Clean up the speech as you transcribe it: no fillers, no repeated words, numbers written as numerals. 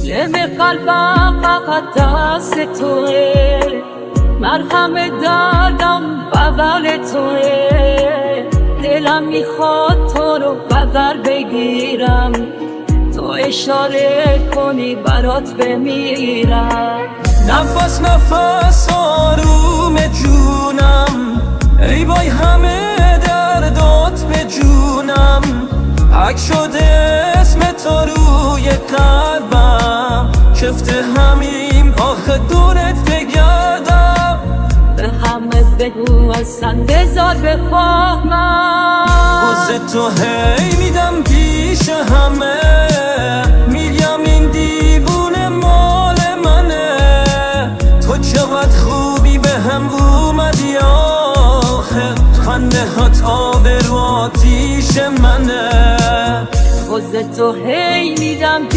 لم قلبم فقط دست توه، مرهم دردم بغل توه. دلم میخواد تو رو بغل بگیرم، تو اشاره کنی برات بمیرم. نفس نفس آروم جونم، ای وای همه دردات به جونم. حک شده اسم تو روی قلبم، شفت همیم آخه دورت بگردم. به همه بگو اصلا بذار بفهمم، عوض تو هی میدم پیش همه. میگم این دیوونه مال منه، تو چقدر خوبی به هم اومدی آخه. خنده هات آب رو آتیش منه. خوز تو هی میدم